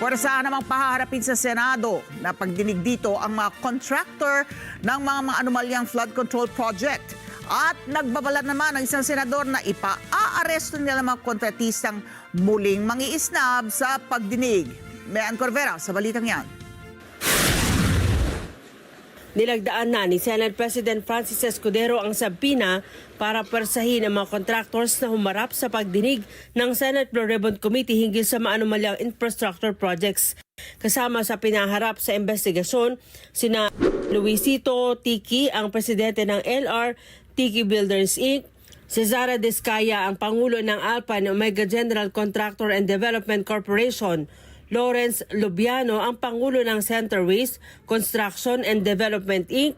Pwersahan namang pahaharapin sa Senado na pagdinig dito ang mga contractor ng mga anomalyang flood control project. At nagbabala naman ang isang senador na ipa-aaresto nila mga kontratistang muling mangiisnab sa pagdinig. Mayan Corvera sa balitang yan. Nilagdaan na ni Senate President Francis Escudero ang sabina para pwersahin ang mga contractors na humarap sa pagdinig ng Senate Blue Ribbon Committee hinggil sa maanumalyang infrastructure projects. Kasama sa pinaharap sa investigasyon, sina Luisito Tiki, ang presidente ng LR Tiki Builders Inc., Cesara Descaya, ang pangulo ng Alpine Omega General Contractor and Development Corporation, Lawrence Lubiano, ang pangulo ng Centerways Construction and Development Inc.,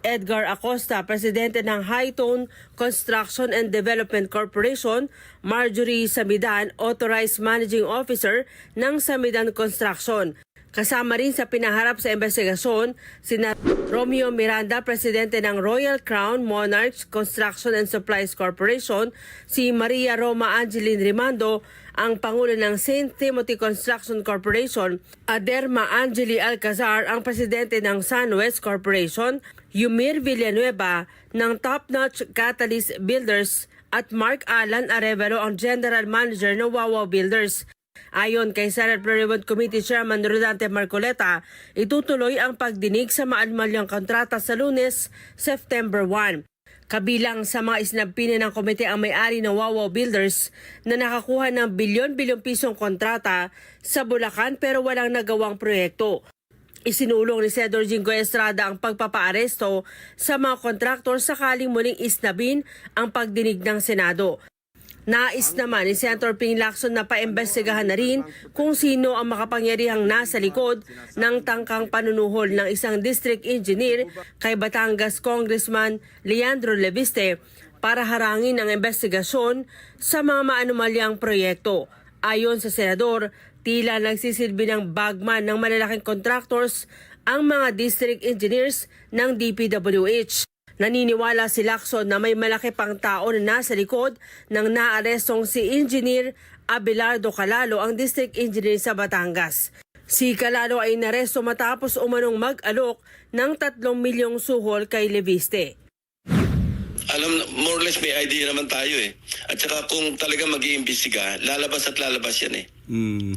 Edgar Acosta, presidente ng Hightone Construction and Development Corporation, Marjorie Samidan, authorized managing officer ng Samidan Construction. Kasama rin sa pinaharap sa investigasyon sina Romeo Miranda, presidente ng Royal Crown Monarchs Construction and Supplies Corporation, si Maria Roma Angeline Rimando, ang pangulo ng St. Timothy Construction Corporation, Aderma Angeli Alcazar, ang presidente ng SunWest Corporation, Yumir Villanueva ng Top Notch Catalyst Builders at Mark Alan Arevalo, ang general manager ng Wawa Builders. Ayon kay Senate Blue Ribbon Committee Chairman Rodante Marcoleta, itutuloy ang pagdinig sa maanumalyang kontrata sa Lunes, September 1. Kabilang sa mga isinampina ng komite ang may-ari ng Wawa Builders na nakakuha ng bilyon-bilyong pisong kontrata sa Bulacan pero walang nagawang proyekto. Isinulong ni Senador Jingo Estrada ang pagpapaaresto sa mga kontraktor sakaling muling isnabin ang pagdinig ng Senado. Nais naman ni Senator Ping Lacson na paimbestigahan na rin kung sino ang makapangyarihang nasa likod ng tangkang panunuhol ng isang district engineer kay Batangas Congressman Leandro Leviste para harangin ang investigasyon sa mga maanumalyang proyekto. Ayon sa senador, tila nagsisilbi ng bagman ng malalaking contractors ang mga district engineers ng DPWH. Naniniwala si Lacson na may malaki pang tao na nasa likod ng naarestong si Engineer Abelardo Calalo, ang district engineer sa Batangas. Si Calalo ay naresto matapos umanong mag-alok ng 3 milyong suhol kay Leviste. Alam, more or less may idea naman tayo eh. At saka kung talaga mag-iimbestiga, lalabas at lalabas yan eh.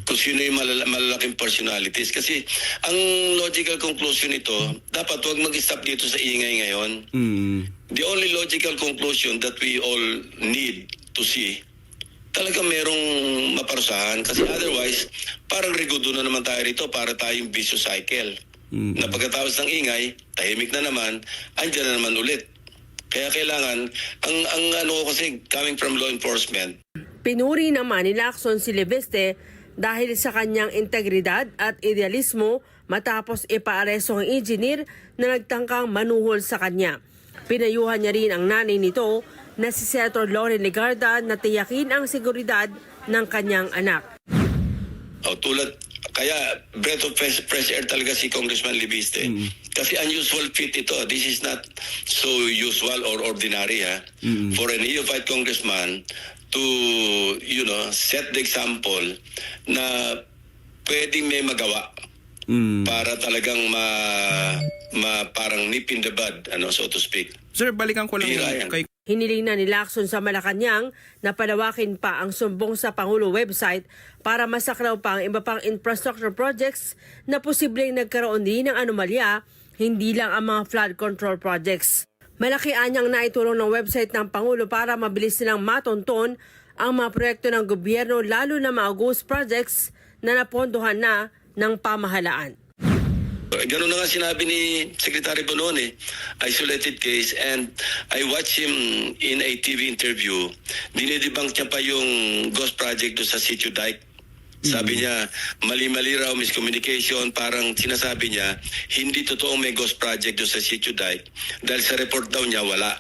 Kung sino yung malalaking personalities. Kasi ang logical conclusion nito, dapat huwag mag-stop dito sa ingay ngayon. The only logical conclusion that we all need to see, talaga merong maparusahan. Kasi otherwise, parang regudo na naman tayo rito para tayong vicious cycle. Na pagkatapos ng ingay, tahimik na naman, andyan na naman ulit. Kaya kailangan, ang ano kasi coming from law enforcement. Pinuri naman ni Lacson si Leviste dahil sa kanyang integridad at idealismo matapos ipaaresto ang engineer na nagtangkang manuhol sa kanya. Pinayuhan niya rin ang nanay nito na si Senator Loren Legarda na tiyakin ang seguridad ng kanyang anak. Kaya breath of fresh air talaga si Congressman Leviste. Kasi unusual fit ito. This is not so usual or ordinary for a neophyte congressman to, set the example na pwedeng may magawa para talagang parang nip in the bud, so to speak. Sir, balikan ko lang kay... Hiniling na ni Lacson sa Malacanang na palawakin pa ang sumbong sa Pangulo website para masaklaw pa ang iba pang infrastructure projects na posibleng nagkaroon din ng anomalya, hindi lang ang mga flood control projects. Malaki anyang naitulong ng website ng Pangulo para mabilis silang matonton ang mga proyekto ng gobyerno, lalo na mga ghost projects na napondohan na ng pamahalaan. Ganun na nga sinabi ni Secretary Bonon isolated case, and I watched him in a TV interview. Dinidebunk niya pa yung ghost project doon sa Sitio Dike. Sabi niya, mali-mali raw, miscommunication, parang sinasabi niya, hindi totoong may ghost project doon sa Sitio Dike dahil sa report daw niya wala.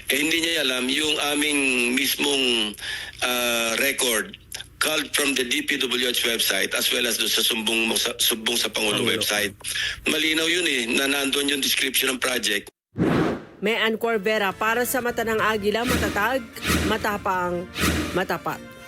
Hindi niya alam yung aming mismong record called from the DPWH website as well as doon sa sumbong sa Pangulo website. Malinaw yun na nandun yung description ng project. Mayan Corvera para sa Mata ng Agila, matatag, matapang, matapat.